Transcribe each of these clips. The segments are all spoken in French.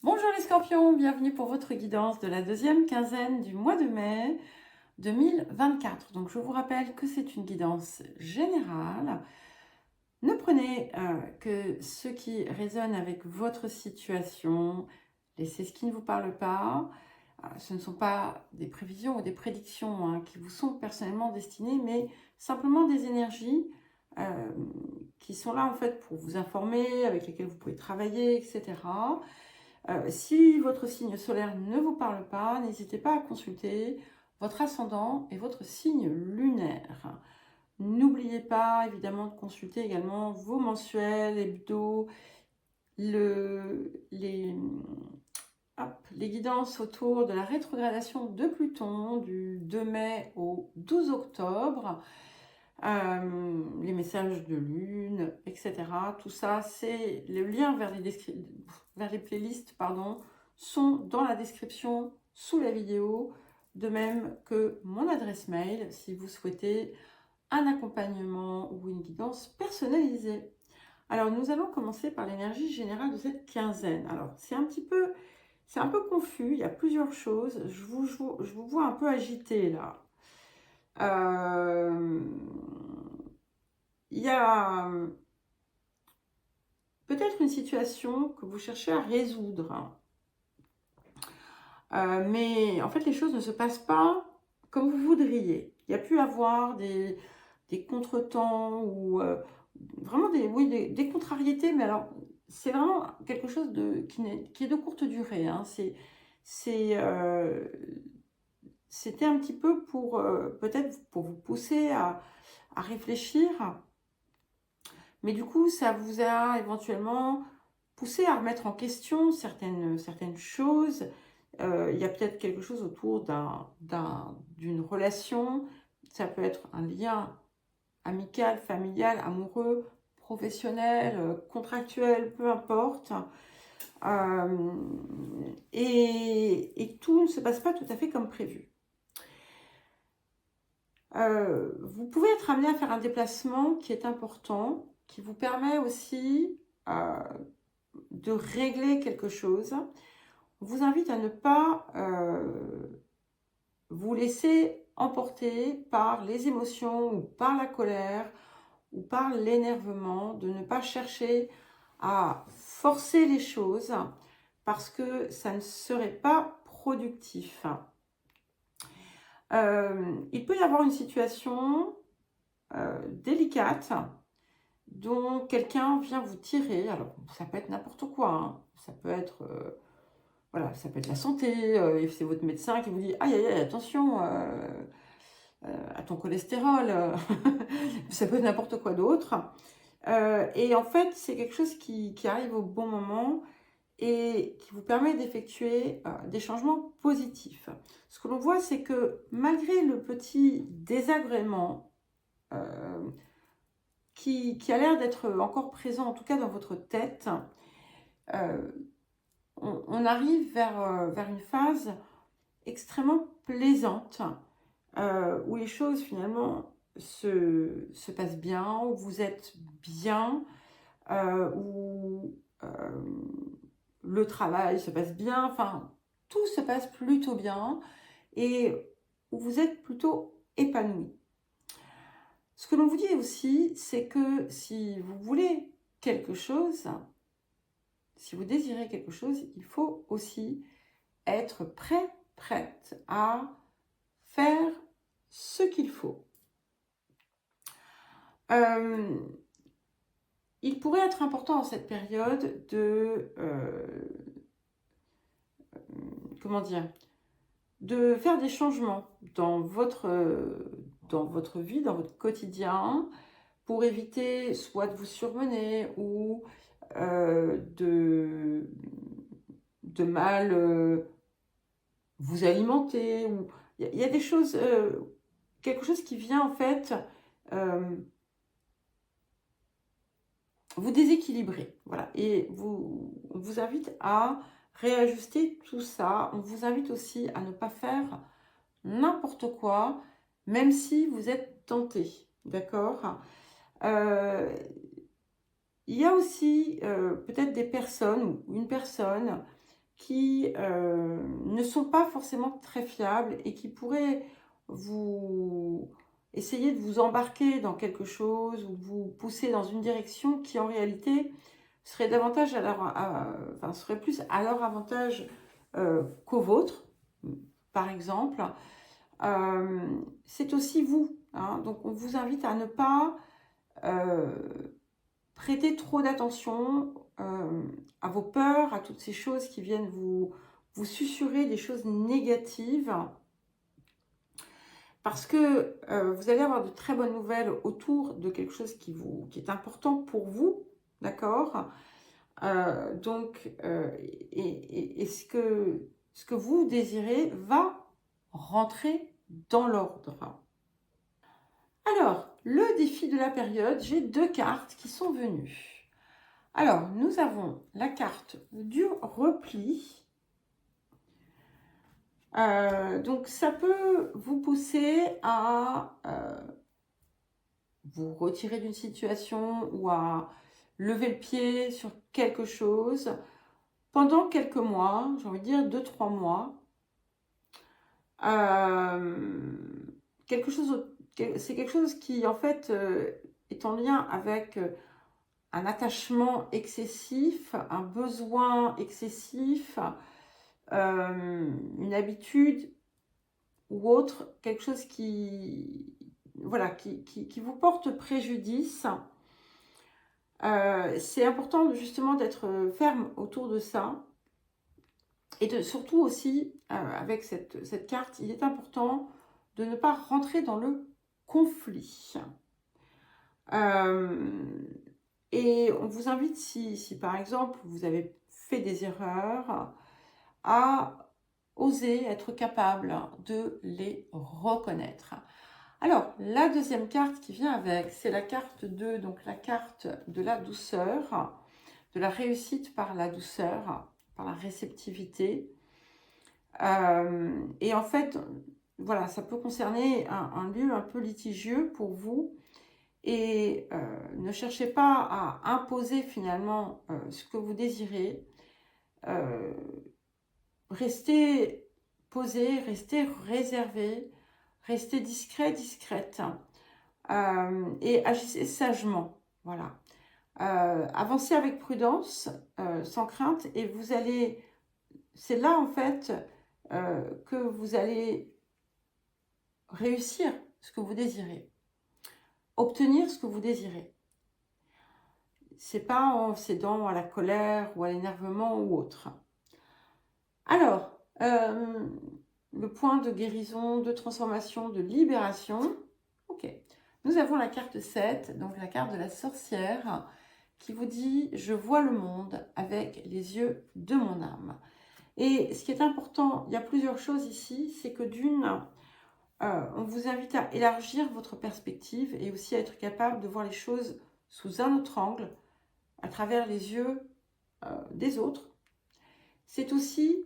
Bonjour les scorpions, bienvenue pour votre guidance de la deuxième quinzaine du mois de mai 2024. Donc je vous rappelle que c'est une guidance générale. Ne prenez que ce qui résonne avec votre situation, laissez ce qui ne vous parle pas. Ce ne sont pas des prévisions ou des prédictions qui vous sont personnellement destinées, mais simplement des énergies euh, qui sont là en fait pour vous informer, avec lesquelles vous pouvez travailler, etc. Si votre signe solaire ne vous parle pas, n'hésitez pas à consulter votre ascendant et votre signe lunaire. N'oubliez pas évidemment de consulter également vos mensuels, hebdo, les guidances autour de la rétrogradation de Pluton du 2 mai au 12 octobre, les messages de lune, etc. Tout ça, c'est le lien vers les playlists, pardon, sont dans la description sous la vidéo, de même que mon adresse mail si vous souhaitez un accompagnement ou une guidance personnalisée. Alors, nous allons commencer par l'énergie générale de cette quinzaine. Alors, c'est un peu confus, il y a plusieurs choses. Je vous vois un peu agité là. Il y a peut-être une situation que vous cherchez à résoudre. Mais en fait, les choses ne se passent pas comme vous voudriez. Il y a pu avoir des contretemps ou vraiment des contrariétés, mais alors c'est vraiment quelque chose qui est de courte durée. C'était un petit peu pour peut-être pour vous pousser à réfléchir, mais du coup, ça vous a éventuellement poussé à remettre en question certaines choses. Il y a peut-être quelque chose autour d'une relation. Ça peut être un lien amical, familial, amoureux, professionnel, contractuel, peu importe. Euh, et tout ne se passe pas tout à fait comme prévu. Vous pouvez être amené à faire un déplacement qui est important, qui vous permet aussi de régler quelque chose. On vous invite à ne pas vous laisser emporter par les émotions ou par la colère ou par l'énervement, de ne pas chercher à forcer les choses parce que ça ne serait pas productif. Il peut y avoir une situation délicate dont quelqu'un vient vous tirer. Alors, ça peut être n'importe quoi. Ça peut être, voilà, ça peut être la santé. Et c'est votre médecin qui vous dit aïe, aïe, aïe, attention à ton cholestérol. Ça peut être n'importe quoi d'autre. Et en fait, c'est quelque chose qui arrive au bon moment et qui vous permet d'effectuer des changements positifs. Ce que l'on voit, c'est que malgré le petit désagrément qui a l'air d'être encore présent, en tout cas dans votre tête, euh, on arrive vers une phase extrêmement plaisante où les choses finalement se passent bien, où vous êtes bien, où le travail se passe bien, enfin tout se passe plutôt bien et où vous êtes plutôt épanoui. Ce que l'on vous dit aussi, c'est que si vous voulez quelque chose, si vous désirez quelque chose, il faut aussi être prêt, prête à faire ce qu'il faut. Il pourrait être important en cette période comment dire, de faire des changements dans votre vie, dans votre quotidien, pour éviter soit de vous surmener ou de mal vous alimenter. Ou il y a des choses, quelque chose qui vient en fait vous déséquilibrer. Voilà. Et on vous invite à réajuster tout ça. On vous invite aussi à ne pas faire n'importe quoi, même si vous êtes tenté. D'accord. Il y a aussi peut-être des personnes ou une personne qui ne sont pas forcément très fiables et qui pourraient vous essayer de vous embarquer dans quelque chose ou vous pousser dans une direction qui en réalité serait davantage enfin, serait plus à leur avantage qu'au vôtre, par exemple. C'est aussi vous, hein, donc on vous invite à ne pas prêter trop d'attention à vos peurs, à toutes ces choses qui viennent vous susurrer des choses négatives, parce que vous allez avoir de très bonnes nouvelles autour de quelque chose qui est important pour vous, d'accord? Donc, et ce que vous désirez va rentrer dans l'ordre. Alors, le défi de la période, j'ai 2 cartes qui sont venues. Alors, nous avons la carte du repli. Donc, ça peut vous pousser à vous retirer d'une situation ou à lever le pied sur quelque chose pendant quelques mois, j'ai envie de dire 2-3 mois. C'est quelque chose qui, en fait, est en lien avec un attachement excessif, un besoin excessif, une habitude ou autre, quelque chose qui, voilà, qui vous porte préjudice. C'est important justement d'être ferme autour de ça. Et surtout aussi, avec cette carte, il est important de ne pas rentrer dans le conflit. Et on vous invite, si par exemple vous avez fait des erreurs, à oser être capable de les reconnaître. Alors, la deuxième carte qui vient avec, c'est la carte 2, donc la carte de la douceur, de la réussite par la douceur, par la réceptivité. Et en fait, voilà, ça peut concerner un lieu un peu litigieux pour vous. Et ne cherchez pas à imposer finalement ce que vous désirez. Restez posé, restez réservé, restez discret, discrète. Et agissez sagement. Voilà. Avancez avec prudence, sans crainte, et vous allez... C'est là, en fait, que vous allez réussir ce que vous désirez. Obtenir ce que vous désirez. C'est pas en cédant à la colère ou à l'énervement ou autre. Alors, le point de guérison, de transformation, de libération. Ok. Nous avons la carte 7, donc la carte de la sorcière, qui vous dit « Je vois le monde avec les yeux de mon âme ». Et ce qui est important, il y a plusieurs choses ici, c'est que d'une, on vous invite à élargir votre perspective et aussi à être capable de voir les choses sous un autre angle, à travers les yeux des autres. C'est aussi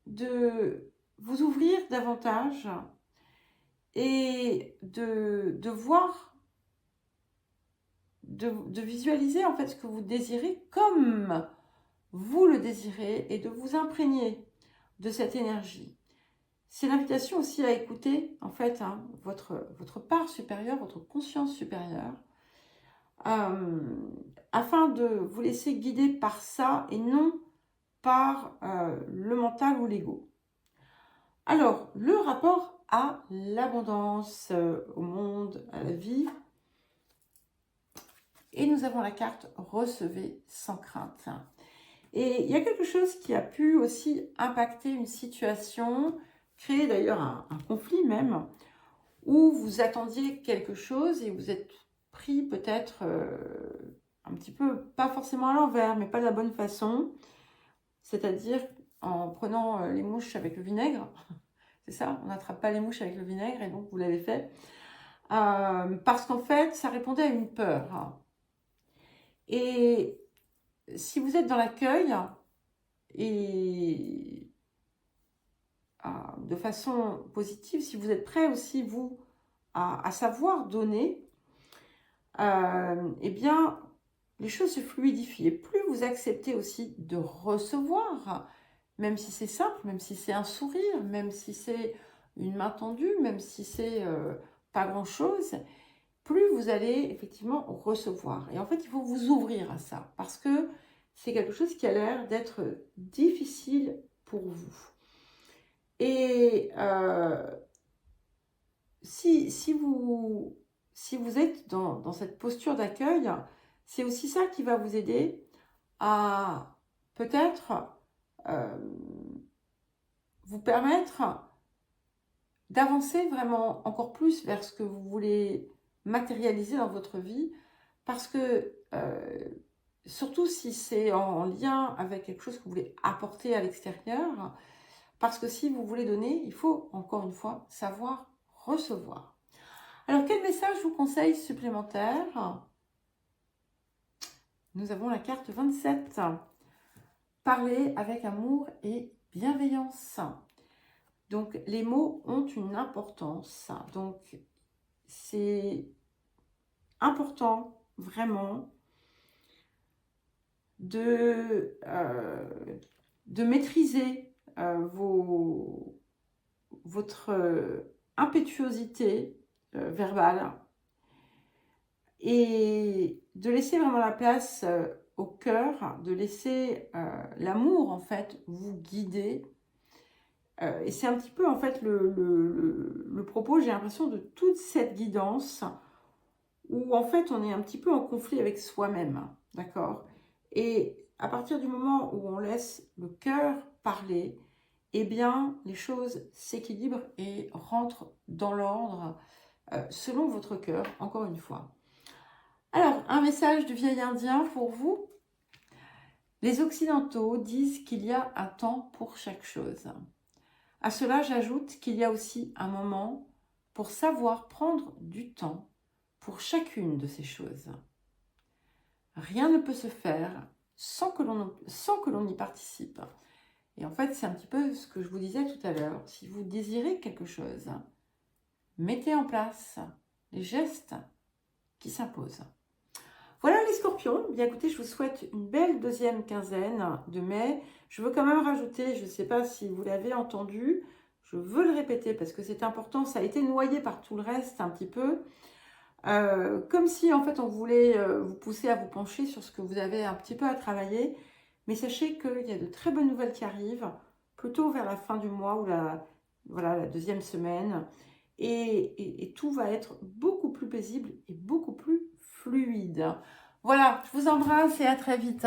de vous ouvrir davantage et de voir, de visualiser en fait ce que vous désirez comme vous le désirez et de vous imprégner de cette énergie. C'est l'invitation aussi à écouter en fait votre part supérieure, votre conscience supérieure, afin de vous laisser guider par ça et non par le mental ou l'ego. Alors, le rapport à l'abondance, au monde, à la vie. Et nous avons la carte « Recevez sans crainte ». Et il y a quelque chose qui a pu aussi impacter une situation, créer d'ailleurs un conflit même, où vous attendiez quelque chose et vous êtes pris peut-être un petit peu, pas forcément à l'envers, mais pas de la bonne façon. C'est-à-dire en prenant les mouches avec le vinaigre. C'est ça, on n'attrape pas les mouches avec le vinaigre et donc vous l'avez fait. Parce qu'en fait, ça répondait à une peur. Et si vous êtes dans l'accueil et de façon positive, si vous êtes prêt aussi, vous, à savoir donner, eh bien, les choses se fluidifient. Et plus vous acceptez aussi de recevoir, même si c'est simple, même si c'est un sourire, même si c'est une main tendue, même si c'est pas grand-chose, plus vous allez effectivement recevoir. Et en fait, il faut vous ouvrir à ça, parce que c'est quelque chose qui a l'air d'être difficile pour vous. Et si vous êtes dans cette posture d'accueil, c'est aussi ça qui va vous aider à peut-être vous permettre d'avancer vraiment encore plus vers ce que vous voulez matérialiser dans votre vie, parce que surtout si c'est en lien avec quelque chose que vous voulez apporter à l'extérieur, parce que si vous voulez donner, il faut encore une fois savoir recevoir. Alors quel message je vous conseille supplémentaire? Nous avons la carte 27. Parler avec amour et bienveillance. Donc les mots ont une importance. Donc c'est important vraiment de maîtriser votre impétuosité verbale et de laisser vraiment la place au cœur, de laisser l'amour en fait vous guider. Et c'est un petit peu en fait le propos, j'ai l'impression, de toute cette guidance où en fait on est un petit peu en conflit avec soi-même, d'accord? Et à partir du moment où on laisse le cœur parler, eh bien les choses s'équilibrent et rentrent dans l'ordre selon votre cœur, encore une fois. Alors, un message du vieil indien pour vous. Les Occidentaux disent qu'il y a un temps pour chaque chose. À cela, j'ajoute qu'il y a aussi un moment pour savoir prendre du temps pour chacune de ces choses. Rien ne peut se faire sans que l'on y participe. Et en fait, c'est un petit peu ce que je vous disais tout à l'heure. Si vous désirez quelque chose, mettez en place les gestes qui s'imposent. Voilà les scorpions, bien écoutez, je vous souhaite une belle deuxième quinzaine de mai. Je veux quand même rajouter, je ne sais pas si vous l'avez entendu, je veux le répéter parce que c'est important, ça a été noyé par tout le reste un petit peu. Comme si en fait on voulait vous pousser à vous pencher sur ce que vous avez un petit peu à travailler. Mais sachez qu'il y a de très bonnes nouvelles qui arrivent, plutôt vers la fin du mois ou la deuxième semaine. Et tout va être beaucoup plus paisible et beaucoup plus fluide. Voilà, je vous embrasse et à très vite.